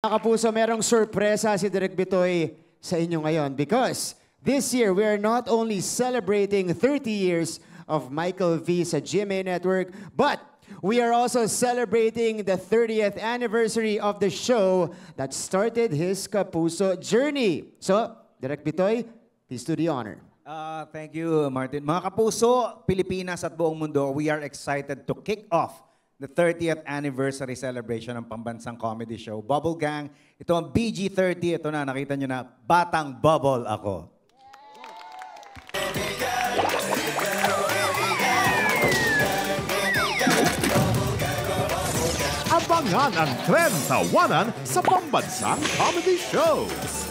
Kapuso, merong sorpresa si Direk Bitoy sa inyo ngayon because this year we are not only celebrating 30 years of Michael V sa GMA Network, but we are also celebrating the 30th anniversary of the show that started his Kapuso journey. So, Direk Bitoy, please do the honor. Thank you, Martin. Mga Kapuso, Pilipinas at buong mundo, we are excited to kick off the 30th anniversary celebration ng pambansang comedy show, Bubble Gang. Ito ang BG30. Ito na, nakita nyo na, Batang Bubble Ako. Abangan ang trend tawanan sa pambansang comedy shows.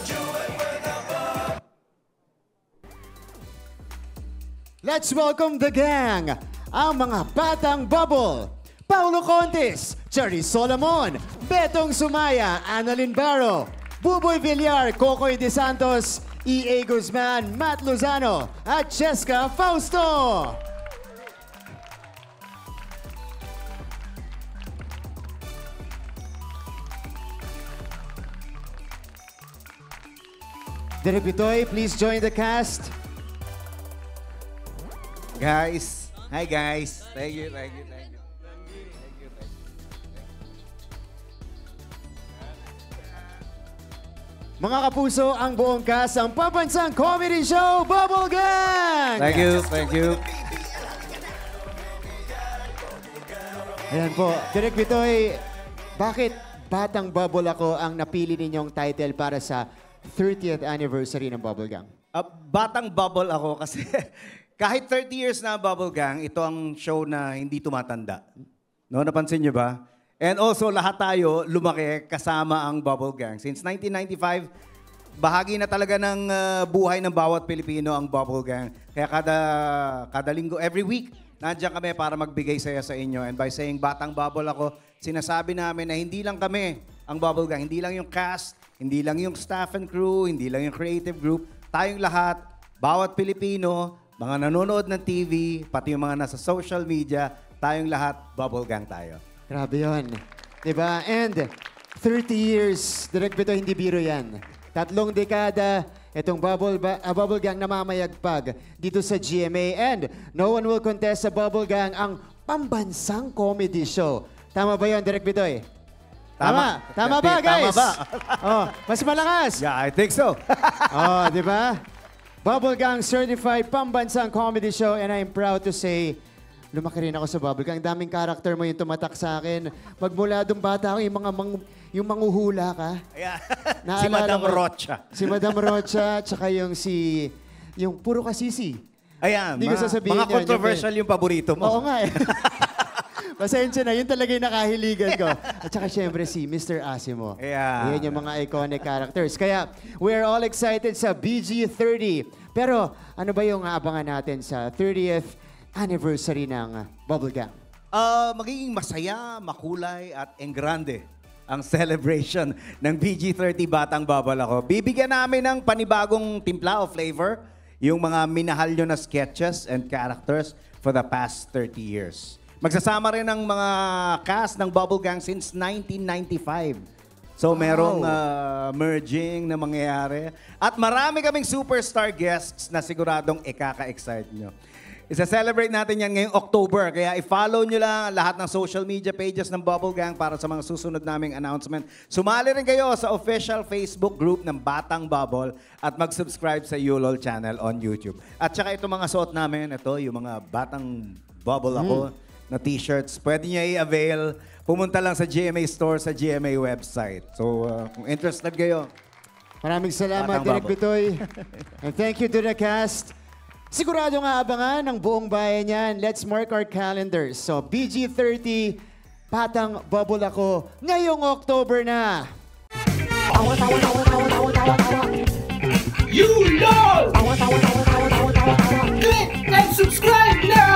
Let's welcome the gang, ang mga Batang Bubble. Paulo Contis, Cherry Solomon, Betong Sumaya, Annalyn Barro, Buboy Villar, Kokoy De Santos, E.A. Guzman, Matt Lozano, at Cheska Fausto. Direk Bitoy, please join the cast. Guys, hi guys. Thank you, thank you, thank you. Mga Kapuso, ang buong cast ng pambansang comedy show, Bubble Gang! Thank you, thank you. Ayan po, Direk Bitoy, bakit Batang Bubble Ako ang napili ninyong title para sa 30th anniversary ng Bubble Gang? Batang Bubble Ako kasi kahit 30 years na Bubble Gang, ito ang show na hindi tumatanda. No, napansin niyo ba? And also, lahat tayo lumaki kasama ang Bubble Gang. Since 1995, bahagi na talaga ng buhay ng bawat Pilipino ang Bubble Gang. Kaya kada linggo, every week, nandiyan kami para magbigay saya sa inyo. And by saying Batang Bubble Ako, sinasabi namin na hindi lang kami ang Bubble Gang. Hindi lang yung cast, hindi lang yung staff and crew, hindi lang yung creative group. Tayong lahat, bawat Pilipino, mga nanonood ng TV, pati yung mga nasa social media, tayong lahat, Bubble Gang tayo. Grabe yun. Diba? And 30 years, Direk Bitoy, hindi biro yan. 3 dekada, itong Bubble Gang namamayagpag dito sa GMA. And no one will contest sa Bubble Gang ang pambansang comedy show. Tama ba yun, Direk Bitoy? Tama. Tama ba, guys? Tama ba? Oh, mas malakas. Yeah, I think so. Oh, di ba? Bubble Gang certified pambansang comedy show, and I'm proud to say, lumaki rin ako sa Bubble Gang. Daming karakter mo yung tumatak sa akin. Magmula doon bata ako, yung manghuhula ka. Yeah. Naalala Si Madam ko, Rocha. Si Madam Rocha, tsaka yung puro kasisi. Ayan, Hindi ko sasabihin mga yun, controversial yung paborito mo. Oo nga eh. Pasensya na, yun talaga yung nakahiligan ko. At saka syempre si Mr. Asimo. Yeah. Yan yung mga iconic characters. Kaya we're all excited sa BG30. Pero ano ba yung aabangan natin sa 30th anniversary ng Bubble Gang? Magiging masaya, makulay at engrande ang celebration ng BG30 Batang Bubble Ako. Bibigyan namin ng panibagong timpla o flavor yung mga minahal nyo na sketches and characters for the past 30 years. Magsasama rin ang mga cast ng Bubble Gang since 1995. So merong merging na mangyayari. At marami kaming superstar guests na siguradong ikaka-excite nyo. Isa-celebrate natin yan ngayong October. Kaya i-follow nyo lang lahat ng social media pages ng Bubble Gang para sa mga susunod naming announcement. Sumali rin kayo sa official Facebook group ng Batang Bubble at mag-subscribe sa Yulol channel on YouTube. At saka itong mga suot namin, ito yung mga Batang Bubble Ako na t-shirts. Pwede nyo i-avail. Pumunta lang sa GMA store, sa GMA website. So, kung interested kayo. Maraming salamat, Batang Direk Bubble. Bitoy. And thank you to the cast. Sigurado nga abangan ng buong bayan yan. Let's mark our calendars. So, BG30, Batang Bubble Ako, ngayong October na. You know! Click and subscribe now!